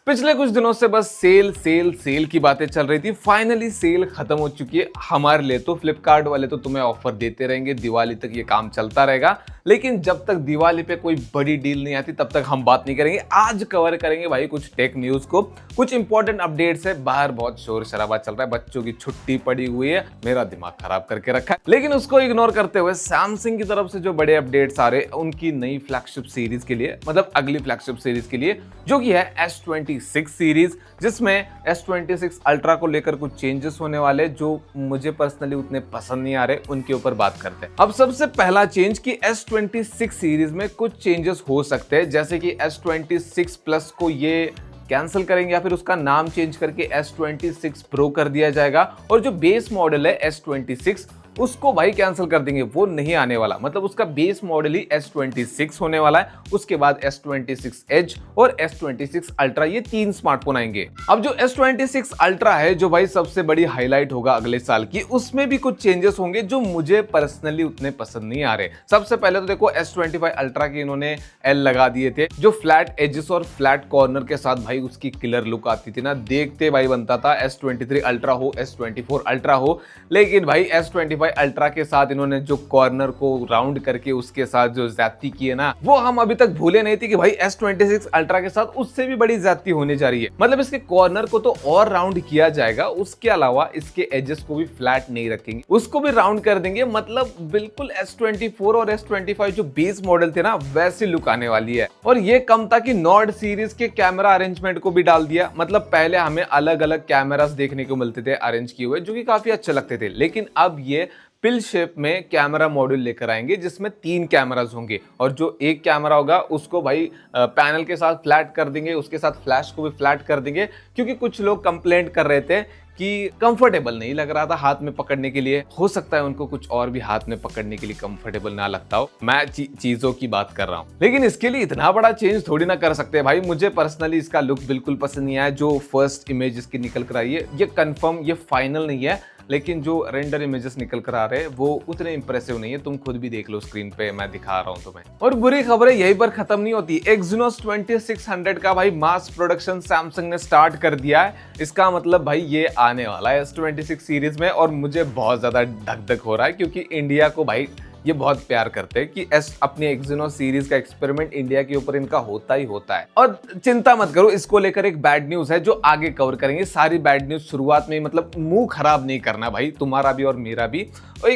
पिछले कुछ दिनों से बस सेल सेल सेल की बातें चल रही थी। फाइनली सेल खत्म हो चुकी है हमारे लिए। तो फ्लिपकार्ट वाले तो तुम्हें ऑफर देते रहेंगे, दिवाली तक ये काम चलता रहेगा। लेकिन जब तक दिवाली पे कोई बड़ी डील नहीं आती तब तक हम बात नहीं करेंगे। आज कवर करेंगे भाई कुछ टेक न्यूज को, कुछ इंपॉर्टेंट अपडेट्स है। बाहर बहुत शोर शराबा चल रहा है, बच्चों की छुट्टी पड़ी हुई है, मेरा दिमाग खराब करके रखा है। लेकिन उसको इग्नोर करते हुए सैमसंग की तरफ से जो बड़े अपडेट्स आ रहे हैं उनकी नई फ्लैगशिप सीरीज के लिए, मतलब अगली फ्लैगशिप सीरीज के लिए, जो कि है S26 सीरीज, जिसमें S26 अल्ट्रा को लेकर कुछ चेंजेस होने वाले जो मुझे पर्सनली उतने पसंद नहीं आ रहे, उनके ऊपर बात करते हैं। अब सबसे पहला चेंज कि S26 सीरीज में कुछ चेंजेस हो सकते हैं, जैसे कि S26 प्लस को ये कैंसिल करेंगे या फिर उसका नाम चेंज करके S26 प्रो कर दिया जाएगा, और जो बेस मॉडल है S26 उसको भाई कैंसिल कर देंगे, वो नहीं आने वाला। मतलब उसका बेस मॉडल ही S26 होने वाला है। उसके बाद S26 एज और S26 अल्ट्रा, ये 3 स्मार्टफोन आएंगे। अब जो S26 अल्ट्रा है, जो भाई सबसे बड़ी हाईलाइट होगा अगले साल की, उसमें भी कुछ चेंजेस होंगे जो मुझे पर्सनली उतने पसंद नहीं आ रहे। सबसे पहले तो देखो S25 अल्ट्रा के इन्होंने L लगा दिए थे, जो फ्लैट एजेस और फ्लैट कॉर्नर के साथ भाई उसकी किलर लुक आती थी ना, देखते भाई बनता था। S23 अल्ट्रा हो, S24 अल्ट्रा हो, लेकिन भाई S25 अल्ट्रा के साथ इन्होंने जो कॉर्नर को राउंड करके उसके साथ जो ज्यादती की है ना, वो हम अभी तक भूले नहीं थे कि भाई S26 अल्ट्रा के साथ उससे भी बड़ी ज्यादती होने जा रही है। मतलब इसके कॉर्नर को तो और राउंड किया जाएगा, उसके अलावा इसके एजेस को भी फ्लैट नहीं रखेंगे, उसको भी राउंड कर देंगे। मतलब बिल्कुल S24 और S25 जो बेस मॉडल थे ना, वैसी लुक आने वाली है। और ये कम था कि नॉर्ड सीरीज के कैमरा अरेंजमेंट को भी डाल दिया। मतलब पहले हमें अलग अलग कैमरास देखने को मिलते थे अरेंज किए हुए, जो कि काफी अच्छे लगते थे, लेकिन अब ये पिल शेप में कैमरा मॉड्यूल लेकर आएंगे, जिसमें 3 कैमरास होंगे, और जो एक कैमरा होगा उसको भाई पैनल के साथ फ्लैट कर देंगे, उसके साथ फ्लैश को भी फ्लैट कर देंगे। क्योंकि कुछ लोग कंप्लेंट कर रहे थे कि कंफर्टेबल नहीं लग रहा था हाथ में पकड़ने के लिए। हो सकता है उनको कुछ और भी हाथ में पकड़ने के लिए कंफर्टेबल ना लगता हो, मैं चीजों की बात कर रहा हूँ। लेकिन इसके लिए इतना बड़ा चेंज थोड़ी ना कर सकते भाई। मुझे पर्सनली इसका लुक बिल्कुल पसंद नहीं आया। जो फर्स्ट इमेज इसकी निकल कर आई है, ये कंफर्म, ये फाइनल नहीं है, लेकिन जो रेंडर इमेजेस निकल कर आ रहे हैं वो उतने इंप्रेसिव नहीं है। तुम खुद भी देख लो स्क्रीन पे, मैं दिखा रहा हूं तुम्हें। और बुरी खबरें यहीं पर खत्म नहीं होती। Exynos 2600 का भाई मास प्रोडक्शन सैमसंग ने स्टार्ट कर दिया है। इसका मतलब भाई ये आने वाला है S26 सीरीज में, और मुझे बहुत ज्यादा धक धक हो रहा है, क्योंकि इंडिया को भाई ये बहुत प्यार करते हैं कि अपनी Exynos सीरीज का एक्सपेरिमेंट इंडिया के ऊपर इनका होता ही होता है। और चिंता मत करो, इसको लेकर एक बैड न्यूज है जो आगे कवर करेंगे। सारी बैड न्यूज शुरुआत में, मतलब मुंह खराब नहीं करना भाई, तुम्हारा भी और मेरा भी।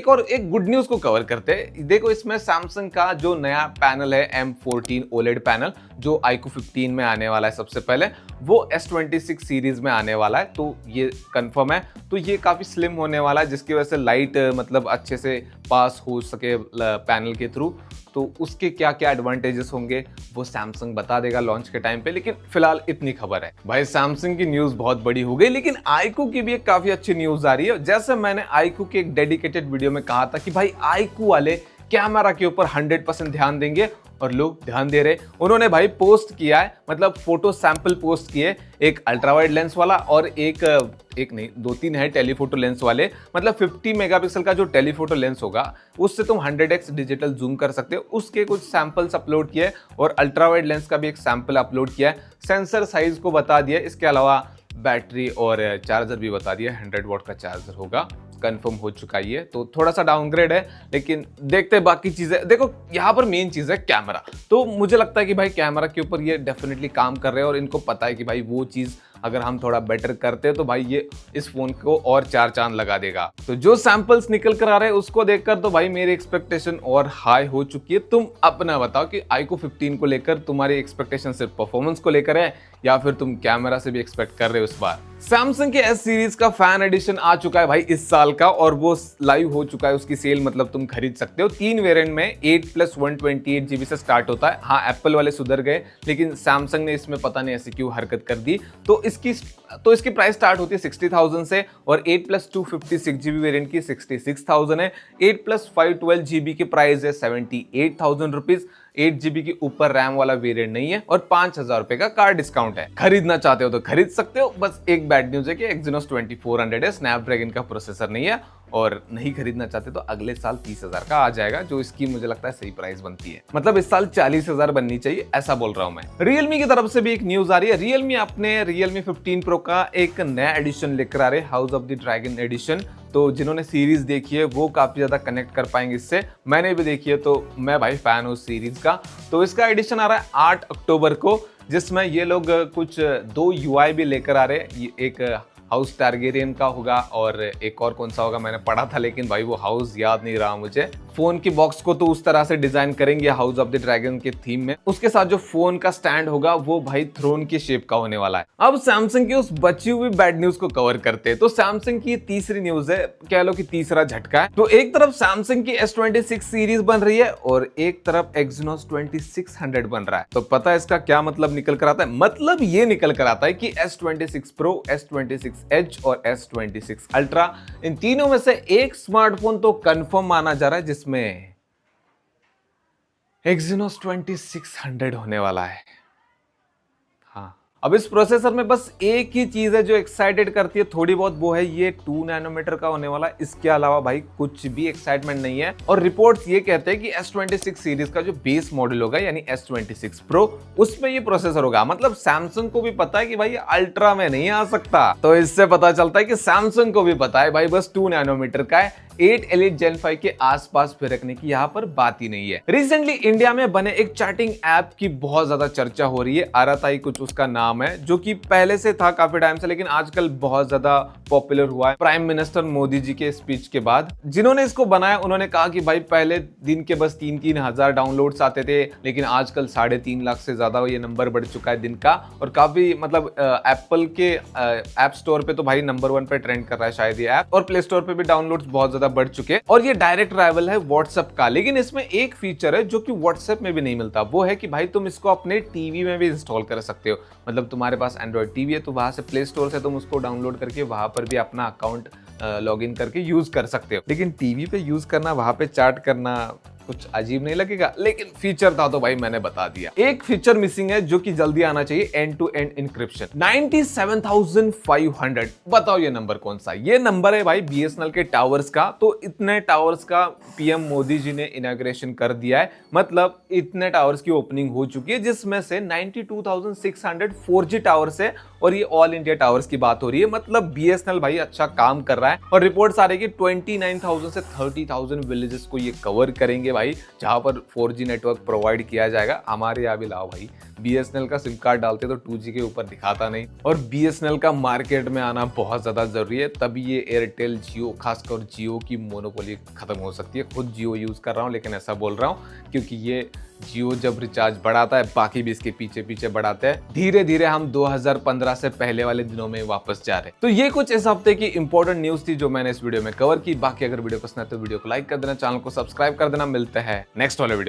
और एक गुड न्यूज को कवर करते हैं। देखो, इसमें सैमसंग का जो नया पैनल है M14 OLED पैनल, जो iQOO 15 में आने वाला है सबसे पहले, वो S26 सीरीज में आने वाला है, तो ये कंफर्म है। तो ये काफी स्लिम होने वाला है, जिसकी वजह से लाइट मतलब अच्छे से पास हो सके पैनल के थ्रू। तो उसके क्या क्या एडवांटेजेस होंगे वो सैमसंग बता देगा लॉन्च के टाइम पे। लेकिन फिलहाल इतनी खबर है भाई। सैमसंग की न्यूज बहुत बड़ी हो गई, लेकिन iQOO की भी एक काफी अच्छी न्यूज आ रही है। जैसे मैंने iQOO के एक डेडिकेटेड वीडियो में कहा था कि भाई iQOO वाले कैमरा के ऊपर 100% ध्यान देंगे, और लोग ध्यान दे रहे। उन्होंने भाई पोस्ट किया है, मतलब फोटो सैंपल पोस्ट किए, एक अल्ट्रा वाइड लेंस वाला और एक नहीं 2-3 है टेलीफोटो लेंस वाले। मतलब 50 मेगापिक्सल का जो टेलीफोटो लेंस होगा उससे तुम 100x डिजिटल जूम कर सकते हो, उसके कुछ सैंपल्स अपलोड किए, और अल्ट्रा वाइड लेंस का भी एक सैंपल अपलोड किया है। सेंसर साइज को बता दिया, इसके अलावा बैटरी और चार्जर भी बता दिया, 100 वॉट का चार्जर होगा, कंफर्म हो चुका है। तो थोड़ा सा डाउनग्रेड है, लेकिन देखते हैं बाकी चीजें। देखो, यहाँ पर मेन चीज है कैमरा। तो मुझे लगता है कि भाई कैमरा के ऊपर ये डेफिनेटली काम कर रहे हैं, और इनको पता है कि भाई वो चीज अगर हम थोड़ा बेटर करते हैं तो भाई ये इस फोन को और 4 चांद लगा देगा। तो जो सैंपल्स निकल कर आ रहे हैं उसको देखकर तो भाई मेरी एक्सपेक्टेशन और हाई हो चुकी है। तुम अपना बताओ कि iQOO 15 को लेकर तुम्हारी एक्सपेक्टेशन सिर्फ परफॉर्मेंस को लेकर है, या फिर तुम कैमरा से भी एक्सपेक्ट कर रहे हो इस बार। सैमसंग के S सीरीज का फैन एडिशन आ चुका है भाई इस साल का, और वो लाइव हो चुका है उसकी सेल। मतलब तुम खरीद सकते हो 3 वेरिएंट में। 8+128 GB से स्टार्ट होता है। हाँ, एप्पल वाले सुधर गए, लेकिन सैमसंग ने इसमें पता नहीं ऐसी क्यों हरकत कर दी। तो इसकी प्राइस स्टार्ट होती है 60,000 से, और 8+256 GB वेरिएंट की 66,000 है। 8+512 GB की प्राइस है 78,000 रुपीज। 8 GB की ऊपर रैम वाला वेरिएंट नहीं है और 5,000 रुपए का कार डिस्काउंट है। खरीदना चाहते हो तो खरीद सकते हो। बस एक बैड न्यूज है कि Exynos 2400 है, स्नैपड्रैगन का प्रोसेसर नहीं है। और नहीं खरीदना चाहते तो अगले साल 30,000 का आ जाएगा, जो इसकी मुझे लगता है सही प्राइस बनती है। मतलब इस साल 40,000 बननी चाहिए, ऐसा बोल रहा हूं मैं। Realme की तरफ से भी एक न्यूज आ रही है। Realme अपने Realme 15 Pro का एक नया एडिशन लेकर आ रहे हैं, house of the dragon edition. तो जिन्होंने सीरीज देखी है वो काफी ज्यादा कनेक्ट कर पाएंगे इससे। मैंने भी देखी है तो मैं भाई फैन हूँ सीरीज का। तो इसका एडिशन आ रहा है 8 अक्टूबर को, जिसमें ये लोग कुछ 2 UI भी लेकर आ रहे हैं। एक हाउस टारगेरियन का होगा और एक और कौन सा होगा मैंने पढ़ा था, लेकिन भाई वो हाउस याद नहीं रहा मुझे। फोन की बॉक्स को तो उस तरह से डिजाइन करेंगे हाउस ऑफ द ड्रैगन के थीम में। उसके साथ जो फोन का स्टैंड होगा वो भाई थ्रोन की शेप का होने वाला है। अब सैमसंग की उस बची हुई बैड न्यूज को कवर करते हैं। तो सैमसंग की तीसरी न्यूज है, कह लो कि तीसरा झटका है। तो एक तरफ सैमसंग की S26 सीरीज बन रही है और एक तरफ Exynos 2600 बन रहा है। तो पता है इसका क्या मतलब निकल कर आता है? मतलब ये निकल कर आता है कि S26 Pro, S26 Edge और S26 Ultra, इन तीनों में से एक स्मार्टफोन तो कंफर्म माना जा रहा है जिसमें Exynos 2600 होने वाला है। हाँ, अब इस प्रोसेसर में बस एक ही चीज है जो एक्साइटेड करती है थोड़ी बहुत, वो है ये 2 नैनोमीटर का होने वाला है। इसके अलावा भाई कुछ भी एक्साइटमेंट नहीं है। और रिपोर्ट्स ये कहते हैं कि S26 सीरीज का जो बेस मॉडल होगा यानी S26 Pro, उसमें ये प्रोसेसर होगा। मतलब सैमसंग को भी पता है कि भाई ये अल्ट्रा में नहीं आ सकता। तो इससे पता चलता है कि सैमसंग को भी पता है भाई बस 2 नैनोमीटर का है। 8 Elite Gen 5 के आसपास फिरकने की यहाँ पर बात ही नहीं है। रिसेंटली इंडिया में बने एक चैटिंग ऐप की बहुत ज्यादा चर्चा हो रही है, आराताई कुछ उसका नाम है, जो कि पहले से था काफी टाइम से, लेकिन आजकल बहुत ज्यादा पॉपुलर हुआ है प्राइम मिनिस्टर मोदी जी के स्पीच के बाद। जिन्होंने इसको बनाया उन्होंने कहा कि भाई पहले दिन के बस 3-3 हजार डाउनलोड्स आते थे, लेकिन आजकल 3.5 लाख से ज्यादा ये नंबर बढ़ चुका है दिन का। और काफी मतलब एप्पल के ऐप स्टोर पे तो भाई नंबर 1 पे ट्रेंड कर रहा है शायद ये ऐप, और प्ले स्टोर पे भी डाउनलोड्स बहुत ज्यादा बढ़ चुके। और ये डायरेक्ट राइवल है व्हाट्सएप का। लेकिन इसमें एक फीचर है जो कि व्हाट्सएप में भी नहीं मिलता, वो है कि भाई तुम इसको अपने टीवी में भी इंस्टॉल कर सकते हो। मतलब तुम्हारे पास एंड्रॉइड टीवी है तो वहां से प्ले स्टोर से तुम उसको डाउनलोड करके वहां पर भी अपना अकाउंट लॉगिन करके यूज कर सकते हो। लेकिन टीवी पे यूज करना, वहां पे चैट करना कुछ अजीब नहीं लगेगा? लेकिन फीचर था तो भाई मैंने बता दिया। एक फीचर मिसिंग है जो कि जल्दी आना चाहिए, एंड टू एंड इंक्रिप्शन। 97,500, बताओ ये नंबर कौन सा? ये नंबर है भाई BSNL के टावर्स का। तो इतने टावर्स का पीएम मोदी जी ने इनॉग्रेशन कर दिया है। मतलब इतने टावर्स की ओपनिंग हो चुकी है, जिसमें से 92,600 4G टावर्स है और ये ऑल इंडिया टावर्स की बात हो रही है। मतलब BSNL भाई अच्छा काम कर रहा है। और रिपोर्ट्स आ रही है कि 29,000 से 30,000 विलेजेस को ये कवर करेंगे भाई, जहां पर 4G नेटवर्क प्रोवाइड किया जाएगा। हमारे यहाँ भी लाओ भाई, BSNL का सिम कार्ड डालते तो 2G के ऊपर दिखाता नहीं। और BSNL का मार्केट में आना बहुत ज्यादा जरूरी है, तभी ये एयरटेल, जियो, खासकर जियो की मोनोपोली खत्म हो सकती है। खुद जियो यूज कर रहा हूँ, लेकिन ऐसा बोल रहा हूँ क्योंकि ये जियो जब रिचार्ज बढ़ाता है बाकी भी इसके पीछे पीछे बढ़ाते हैं। धीरे धीरे हम 2015 से पहले वाले दिनों में वापस जा रहे हैं। तो ये कुछ इस हफ्ते की इंपॉर्टेंट न्यूज थी जो मैंने इस वीडियो में कवर की। बाकी अगर वीडियो पसंद है तो वीडियो को लाइक कर देना, चैनल को सब्सक्राइब कर देना। मिलते हैं नेक्स्ट वाले वीडियो।